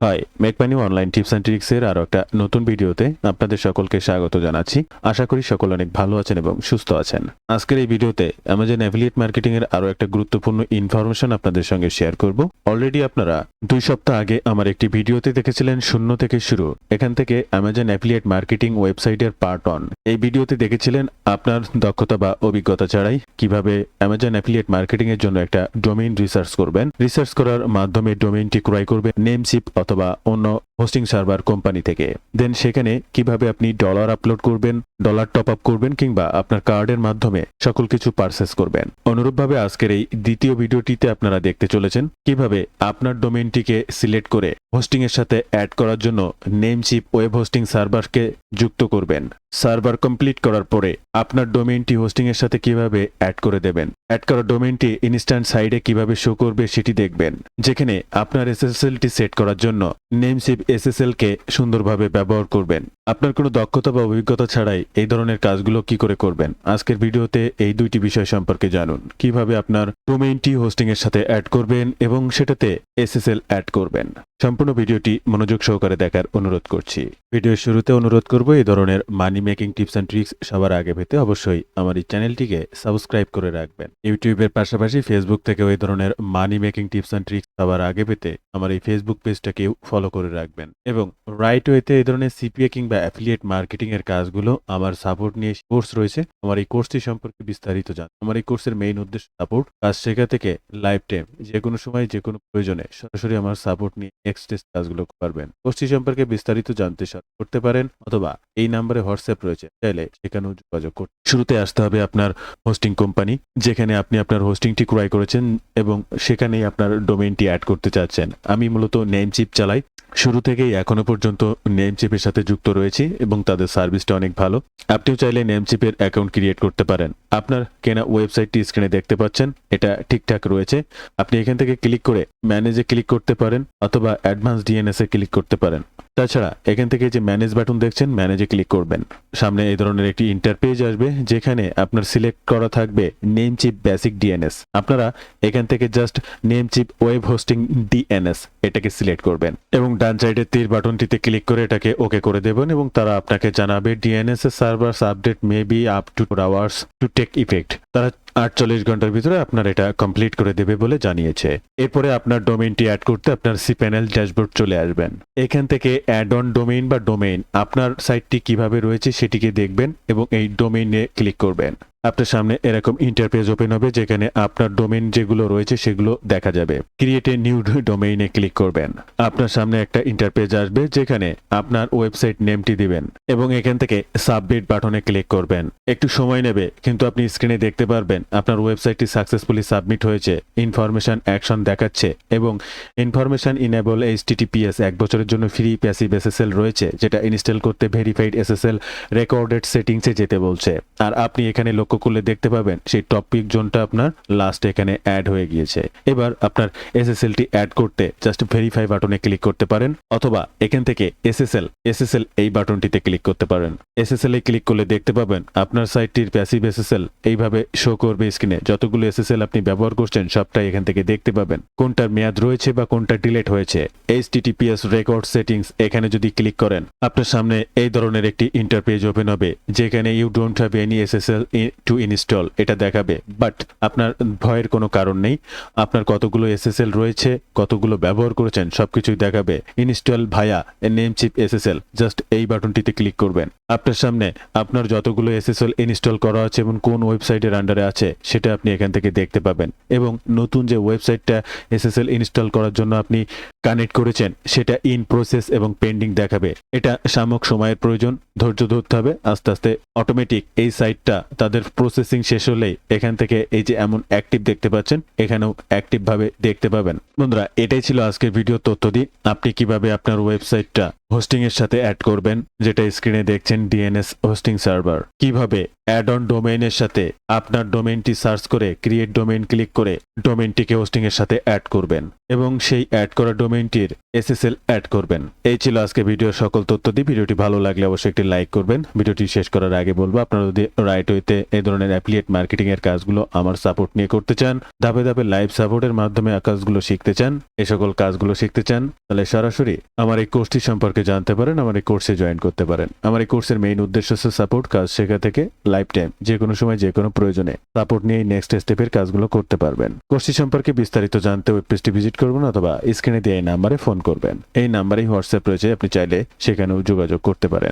High, make money online tips and ট্রিক্সের আরও একটা নতুন ভিডিওতে আপনাদের সকলকে স্বাগত জানাচ্ছি। আশা করি সকল অনেক ভালো আছেন এবং সুস্থ আছেন। আজকের এই ভিডিওতে অ্যামাজন অ্যাফিলিয়েট মার্কেটিং এর আরও একটা গুরুত্বপূর্ণ ইনফরমেশন আপনাদের সঙ্গে শেয়ার করব। অলরেডি আপনারা 2 সপ্তাহ আগে আমার একটি ভিডিওতে দেখেছিলেন শূন্য থেকে শুরু। এখান থেকে অ্যামাজন অ্যাফিলিয়েট মার্কেটিং ওয়েবসাইটের পার্ট 1। এই ভিডিওতে দেখেছিলেন আপনার দক্ষতা বা অভিজ্ঞতা ছাড়াই কিভাবে অ্যামাজন অ্যাফিলিয়েট মার্কেটিং এর জন্য একটা ডোমেইন রিসার্চ করবেন। রিসার্চ করার মাধ্যমে ডোমেইনটি ক্রয় করবেন নেমশিপ অথবা অন্য হোস্টিং সার্ভার কোম্পানি থেকে। দেন সেখানে কিভাবে আপনি ডলার আপলোড করবেন, ডলার টপ আপ করবেন কিংবা আপনার কার্ডের মাধ্যমে সকল কিছু পারচেস করবেন। অনুরূপভাবে আজকের এই দ্বিতীয় ভিডিওটিতে আপনারা দেখতে চলেছেন কিভাবে আপনার ডোমেইনটিকে সিলেক্ট করে হোস্টিং এর সাথে অ্যাড করার জন্য নেমশিপ ওয়েব হোস্টিং সার্ভারকে যুক্ত করবেন। সার্ভার কমপ্লিট করার পরে আপনার ডোমেইনটি হোস্টিং এর সাথে কিভাবে অ্যাড করে দেবেন। অ্যাড করা ডোমেইনটি ইনস্ট্যান্ট সাইডে কিভাবে শো করবে সেটি দেখবেন। যেখানে আপনার এসএসএলটি সেট করার জন্য নেমশিপ এসএসএল কে সুন্দরভাবে ব্যবহার করবেন। আপনার কোনো দক্ষতা বা অভিজ্ঞতা ছাড়াই এই ধরনের কাজগুলো কি করে করবেন, আজকের ভিডিওতে এই দুইটি বিষয় সম্পর্কে জানুন। কিভাবে আপনার ডোমেইনটি হোস্টিং এর সাথে অ্যাড করবেন এবং সেটাতে এসএসএল অ্যাড করবেন। সম্পূর্ণ ভিডিওটি মনোযোগ সহকারে দেখার অনুরোধ করছি। ভিডিওর শুরুতে অনুরোধ করব এই ধরনের মানি মেকিং টিপস অ্যান্ড ট্রিক্স সবার আগে পেতে অবশ্যই আমার এই চ্যানেলটিকে সাবস্ক্রাইব করে রাখবেন। ইউটিউবের পাশাপাশি ফেসবুক থেকেও এই ধরনের মানি মেকিং টিপস অ্যান্ড ট্রিক্স সবার আগে পেতে আমার এই ফেসবুক পেজটাকেও ফলো করে রাখবেন। এবং রাইট ওয়েতে এই ধরনের সিপিএ কিংবা অ্যাফিলিয়েট মার্কেটিং এর কাজগুলো আমার সাপোর্ট নিয়ে কোর্স রয়েছে। আমার এই কোর্সটি সম্পর্কে বিস্তারিত জান। আমার এই কোর্সের মেইন উদ্দেশ্য সাপোর্ট, কাজ শেখা থেকে লাইফ টাইম যে কোনো সময় যে কোনো প্রয়োজনে সরাসরি আমার সাপোর্ট নিয়ে এক্সটেস কাজগুলো পারবেন। কোর্সটি সম্পর্কে বিস্তারিত জানতে করতে পারেন অথবা এই নাম্বারে হোয়াটসঅ্যাপ রয়েছে, চাইলে সেখানেও যোগাযোগ করতে। শুরুতে আসতে হবে আপনার হোস্টিং কোম্পানি, যেখানে আপনি আপনার হোস্টিংটি ক্রয় করেছেন এবং সেখানেই আপনার ডোমেইনটি অ্যাড করতে চাচ্ছেন। আমি মূলত নেমশিপ চালাই, শুরু থেকেই এখনো পর্যন্ত নেমশিপের সাথে যুক্ত রয়েছি এবং তাদের সার্ভিসটা অনেক ভালো। আপনিও চাইলে নেমশিপের অ্যাকাউন্ট ক্রিয়েট করতে পারেন। আপনার কেনা ওয়েবসাইটটি স্ক্রিনে দেখতে পাচ্ছেন, এটা ঠিকঠাক রয়েছে। আপনি এখান থেকে ক্লিক করে ম্যানেজে ক্লিক করতে পারেন অথবা অ্যাডভান্স ডিএনএস এ ক্লিক করতে পারেন। তাছাড়া এখান থেকে যে ম্যানেজ বাটন দেখছেন, ম্যানেজে ক্লিক করবেন। সামনে এই ধরনের একটি ইন্টারপেজ আসবে যেখানে আপনার সিলেক্ট করা থাকবে নেমশিপ বেসিক ডিএনএস। আপনারা এখান থেকে জাস্ট নেমশিপ ওয়েব হোস্টিং ডিএনএস এটাকে সিলেক্ট করবেন এবং ডান সাইডের তীর বাটনটিতে ক্লিক করে এটাকে ওকে করে দেবেন এবং তারা আপনাকে জানাবে ডিএনএস এর server update may be up to 4 hours to take effect. তারা 48 ঘন্টার ভিতরে আপনার এটা কমপ্লিট করে দেবে বলে জানিয়েছে। এরপরে আপনার ডোমেইনটি অ্যাড করতে আপনার সিপ্যানেল ড্যাশবোর্ড চলে আসবেন। এখান থেকে অ্যাড অন ডোমেইন বা ডোমেইন, আপনার সাইটটি কিভাবে রয়েছে সেটিকে দেখবেন এবং এই ডোমেইনে ক্লিক করবেন। আপনার সামনে এরকম ইন্টারপেজ ওপেন হবে যেখানে আপনার ডোমেইন যেগুলো রয়েছে সেগুলো দেখা যাবে। ক্রিয়েট এ নিউ ডোমেইনে ক্লিক করবেন। আপনার সামনে একটা ইন্টারপেজ আসবে যেখানে আপনার ওয়েবসাইট নেমটি দিবেন এবং এখান থেকে সাবমিট বাটনে ক্লিক করবেন। একটু সময় নেবে কিন্তু আপনি স্ক্রিনে দেখতে পারবেন আপনার ওয়েবসাইটটি সাকসেসফুলি সাবমিট হয়েছে। ইনফরমেশন অ্যাকশন দেখাচ্ছে এবং ইনফরমেশন ইনেবল এইচটিটিপিএস 1 বছরের জন্য ফ্রি প্যাসিভ এসএসএল রয়েছে, যেটা ইনস্টল করতে ভেরিফাইড এসএসএল রেকর্ডেড সেটিংসে যেতে বলছে। আর আপনি এখানে লক্ষ্য করলে দেখতে পাবেন সেই টপিক জোনটা আপনার লাস্ট এখানে অ্যাড হয়ে গিয়েছে। এবার আপনার এসএসএলটি অ্যাড করতে জাস্ট ভেরিফাই বাটনে ক্লিক করতে পারেন অথবা এখান থেকে এসএসএল এই বাটনটিতে ক্লিক করতে পারেন। এসএসএল এ ক্লিক করলে দেখতে পাবেন আপনার সাইটটির প্যাসিভ এসএসএল এইভাবে শো করবে স্ক্রিনে। যতগুলো এসএসএল আপনি ব্যবহার করছেন সবটাই এখান থেকে দেখতে পাবেন, কোনটার মেয়াদ রয়েছে বা কোনটা ডিলিট হয়েছে। এইচটিটিপিএস রেকর্ড সেটিংস এখানে যদি ক্লিক করেন আপনার সামনে এই ধরনের একটি ইন্টারপেজ ওপেন হবে যেখানে you don't have any SSL to install এটা দেখাবে। বাট আপনার ভয়ের কোনো কারণ নেই, আপনার কতগুলো এসএসএল রয়েছে, কতগুলো ব্যবহার করেছেন সবকিছুই দেখাবে। ইনস্টল ভায়া নেমশিপ এসএসএল, জাস্ট এই বাটনটিতে ক্লিক করবেন। আপনার সামনে আপনার যতগুলো এসএসএল ইনস্টল করা আছে এবং কোন ওয়েবসাইটের আন্ডারে আছে সেটা আপনি এখান থেকে দেখতে পাবেন এবং নতুন যে ওয়েবসাইটটা এসএসএল ইনস্টল করার জন্য আপনি কানেক্ট করেছেন সেটা ইন প্রসেস এবং পেন্ডিং দেখাবে। এটা সাময়িক সময়ের প্রয়োজন, ধৈর্য ধরতে হবে। আস্তে আস্তে অটোমেটিক এই সাইটটা তাদের প্রসেসিং শেষ হলেই এখান থেকে এই যে এমন অ্যাক্টিভ দেখতে পাচ্ছেন এখানেও অ্যাক্টিভ ভাবে দেখতে পাবেন। বন্ধুরা, এটাই ছিল আজকের ভিডিও তথ্য দিই আপনি কিভাবে আপনার ওয়েবসাইটটা হোস্টিং এর সাথে অ্যাড করবেন, যেটা স্ক্রিনে দেখছেন ডিএনএস হোস্টিং সার্ভার। কিভাবে অ্যাড অন ডোমেইনের সাথে আপনার ডোমেইনটি সার্চ করে ক্রিয়েট ডোমেইন ক্লিক করে ডোমেইনটিকে হোস্টিং এর সাথে অ্যাড করবেন এবং সেই অ্যাড করা ডোমেইনটির এসএসএল অ্যাড করবেন। এই ছিল আজকে ভিডিওর সকল তথ্য দিয়ে। ভিডিওটি ভালো লাগলে অবশ্যই একটি লাইক করবেন। ভিডিওটি শেষ করার আগে বলবো, আপনারা যদি রাইট ওয়েতে এই ধরনের অ্যাফিলিয়েট মার্কেটিং এর কাজগুলো আমার সাপোর্ট নিয়ে করতে চান, ধাপে ধাপে লাইভ সাপোর্টের মাধ্যমে কাজগুলো শিখতে চান, এই সকল কাজগুলো শিখতে চান, তাহলে সরাসরি আমার এই কোর্সটি সম্পর্কে জানতে পারেন, আমার এই কোর্সে জয়েন করতে পারেন। আমার এই কোর্সের মেইন উদ্দেশ্য হচ্ছে সাপোর্ট, কাজ শেখা থেকে লাইফ টাইম যে কোনো সময় যে কোনো প্রয়োজনে সাপোর্ট নিয়ে নেক্সট স্টেপের কাজগুলো করতে পারবেন। কোর্সটি সম্পর্কে বিস্তারিত জানতে ওয়েব পেজটি ভিজিট করবেন অথবা স্ক্রিনে দিয়ে এই নাম্বারে ফোন করবেন। এই নাম্বারেই হোয়াটসঅ্যাপ রয়েছে, আপনি চাইলে সেখানেও যোগাযোগ করতে পারেন।